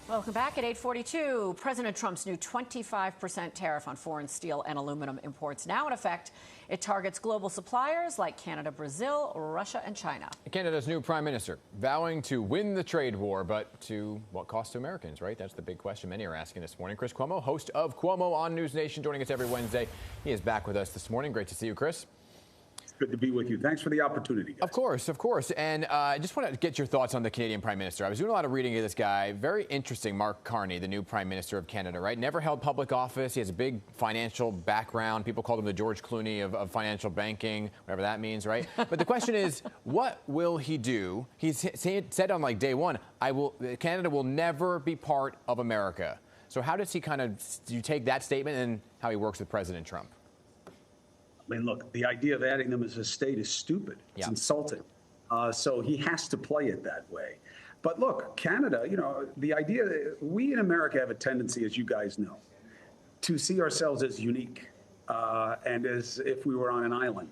Welcome back at 8:42. President Trump's new 25% tariff on foreign steel and aluminum imports now in effect. It targets global suppliers like Canada, Brazil, Russia, and China. Canada's new prime minister vowing to win the trade war, but to what cost to Americans, right? That's the big question many are asking this morning. Chris Cuomo, host of Cuomo on NewsNation, joining us every Wednesday. He is back with us this morning. Great to see you, Chris. Good to be with you. Thanks for the opportunity, guys. Of course. And I just want to get your thoughts on the Canadian Prime Minister. I was doing a lot of reading of this guy. Very interesting, Mark Carney, the new Prime Minister of Canada, right? Never held public office. He has a big financial background. People called him the George Clooney of financial banking, whatever that means, right? But the question is, what will he do? He's said on like day one, Canada will never be part of America. So how does he do you take that statement and how he works with President Trump? I mean, look, the idea of adding them as a state is stupid. It's insulting. So he has to play it that way. But look, Canada, the idea that we in America have a tendency, as you guys know, to see ourselves as unique and as if we were on an island.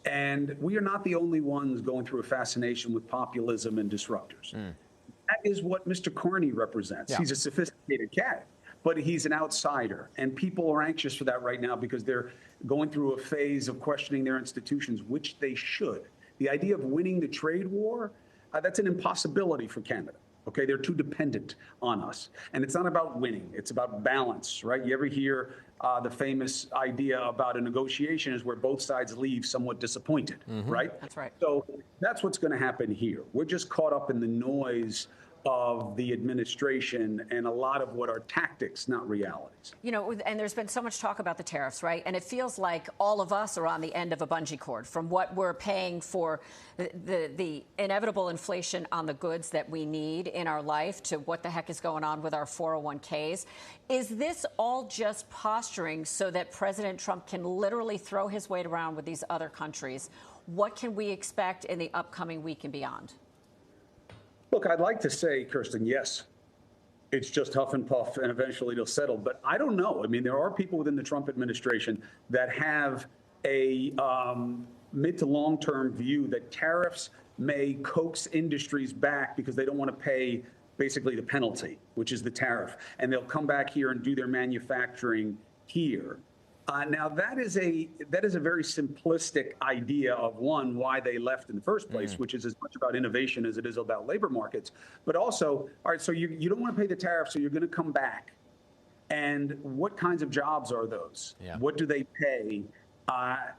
And we are not the only ones going through a fascination with populism and disruptors. That is what Mr. Carney represents. He's a sophisticated cat, but he's an outsider. And people are anxious for that right now because they're going through a phase of questioning their institutions, which they should. The idea of winning the trade war, that's an impossibility for Canada. Okay, they're too dependent on us. And it's not about winning, it's about balance, right? You ever hear the famous idea about a negotiation is where both sides leave somewhat disappointed, right? That's right. So that's what's going to happen here. We're just caught up in the noise of the administration and a lot of what are tactics, not realities. And there's been so much talk about the tariffs, right? And it feels like all of us are on the end of a bungee cord from what we're paying for the inevitable inflation on the goods that we need in our life to what the heck is going on with our 401ks. Is this all just posturing so that President Trump can literally throw his weight around with these other countries? What can we expect in the upcoming week and beyond? Look, I'd like to say, Kirsten, yes, it's just huff and puff and eventually it'll settle. But I don't know. I mean, there are people within the Trump administration that have a mid to long term view that tariffs may coax industries back because they don't want to pay basically the penalty, which is the tariff. And they'll come back here and do their manufacturing here. Now, that is a very simplistic idea of, one, why they left in the first place, which is as much about innovation as it is about labor markets. But also, all right, so you don't want to pay the tariff, so you're going to come back. And what kinds of jobs are those? What do they pay?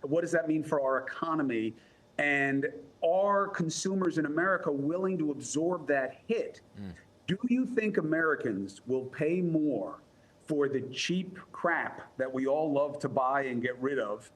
What does that mean for our economy? And are consumers in America willing to absorb that hit? Do you think Americans will pay more for the cheap crap that we all love to buy and get rid of?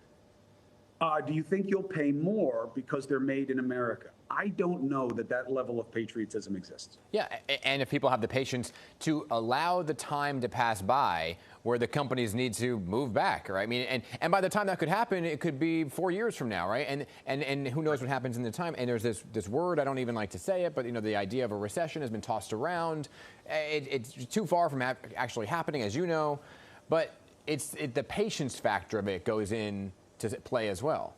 Do you think you'll pay more because they're made in America? I don't know that level of patriotism exists. Yeah, and if people have the patience to allow the time to pass by where the companies need to move back, right? I mean, and by the time that could happen, it could be 4 years from now, right? And who knows what happens in the time? And there's this word, I don't even like to say it, but the idea of a recession has been tossed around. It's too far from actually happening, as you know, but the patience factor of it goes in to play as well.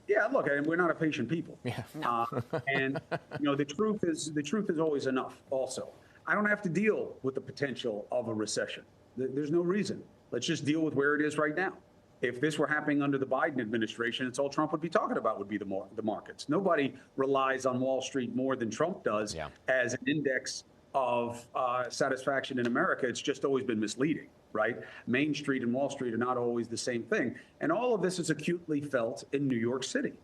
Yeah, look, we're not a patient people. And the truth is always enough. Also, I don't have to deal with the potential of a recession. There's no reason. Let's just deal with where it is right now. If this were happening under the Biden administration, it's all Trump would be talking about would be the markets. Nobody relies on Wall Street more than Trump does as an index of satisfaction in America. It's just always been misleading, right? Main Street and Wall Street are not always the same thing. And all of this is acutely felt in New York City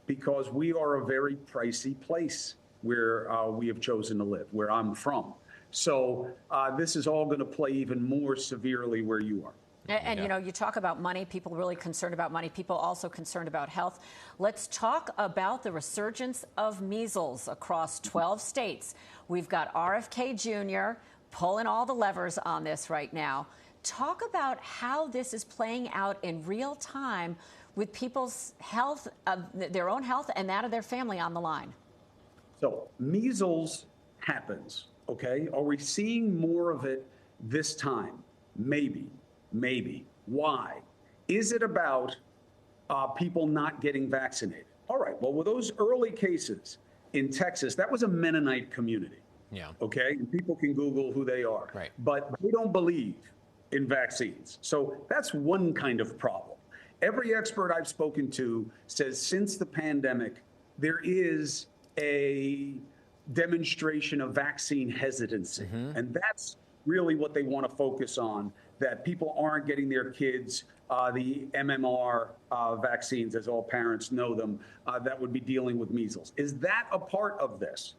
because we are a very pricey place where we have chosen to live, where I'm from. So this is all going to play even more severely where you are. And you talk about money, people really concerned about money, people also concerned about health. Let's talk about the resurgence of measles across 12 states. We've got RFK Jr. pulling all the levers on this right now. Talk about how this is playing out in real time with people's health, their own health and that of their family on the line. So measles happens, okay? Are we seeing more of it this time? Maybe. Why? Is it about people not getting vaccinated? All right, well, with those early cases in Texas, that was a Mennonite community. Yeah. Okay? And people can Google who they are. Right. But they don't believe in vaccines. So that's one kind of problem. Every expert I've spoken to says since the pandemic, there is a demonstration of vaccine hesitancy. And that's really what they want to focus on, that people aren't getting their kids the MMR vaccines, as all parents know them, that would be dealing with measles. Is that a part of this?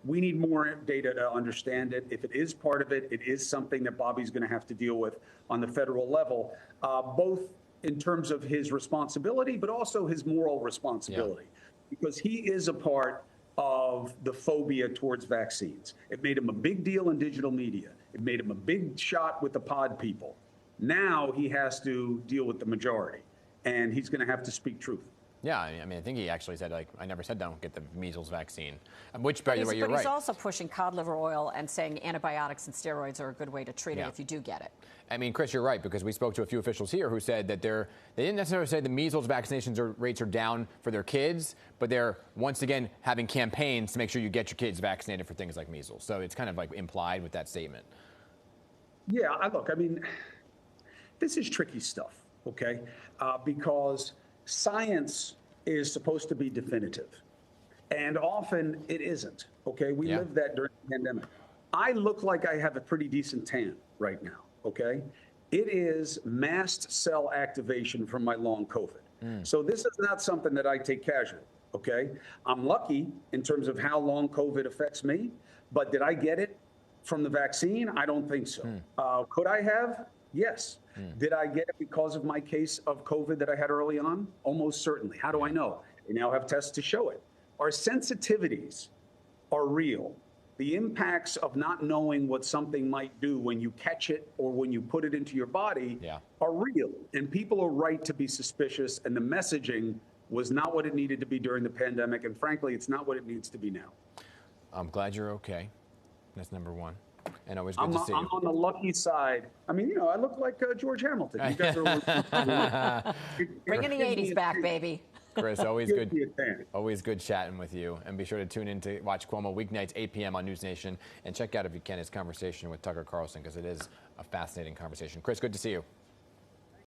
We need more data to understand it. If it is part of it, it is something that Bobby's going to have to deal with on the federal level, both in terms of his responsibility, but also his moral responsibility, because he is a part of the phobia towards vaccines. It made him a big deal in digital media. It made him a big shot with the pod people. Now he has to deal with the majority, and he's going to have to speak truth. Yeah, I mean, I think he actually said, like, I never said don't get the measles vaccine, which, by the way, you're right. But he's also pushing cod liver oil and saying antibiotics and steroids are a good way to treat it if you do get it. I mean, Chris, you're right, because we spoke to a few officials here who said that they didn't necessarily say the measles vaccinations rates are down for their kids, but they're, once again, having campaigns to make sure you get your kids vaccinated for things like measles. So it's kind of like implied with that statement. Yeah, look, I mean, this is tricky stuff, okay? Because science is supposed to be definitive, and often it isn't, okay? We lived that during the pandemic. I look like I have a pretty decent tan right now, okay? It is mast cell activation from my long COVID. So this is not something that I take casually, okay? I'm lucky in terms of how long COVID affects me, but did I get it from the vaccine? I don't think so. Could I have? Yes. Did I get it because of my case of COVID that I had early on? Almost certainly. How do I know? We now have tests to show it. Our sensitivities are real. The impacts of not knowing what something might do when you catch it or when you put it into your body are real. And people are right to be suspicious. And the messaging was not what it needed to be during the pandemic. And frankly, it's not what it needs to be now. I'm glad you're okay. That's number one. And always good to see you. I'm on the lucky side. I mean, you know, I look like George Hamilton. You guys are bringing the 80s back, baby. Chris, always good chatting with you. And be sure to tune in to watch Cuomo weeknights, 8 p.m. on NewsNation. And check out, if you can, his conversation with Tucker Carlson, because it is a fascinating conversation. Chris, good to see you.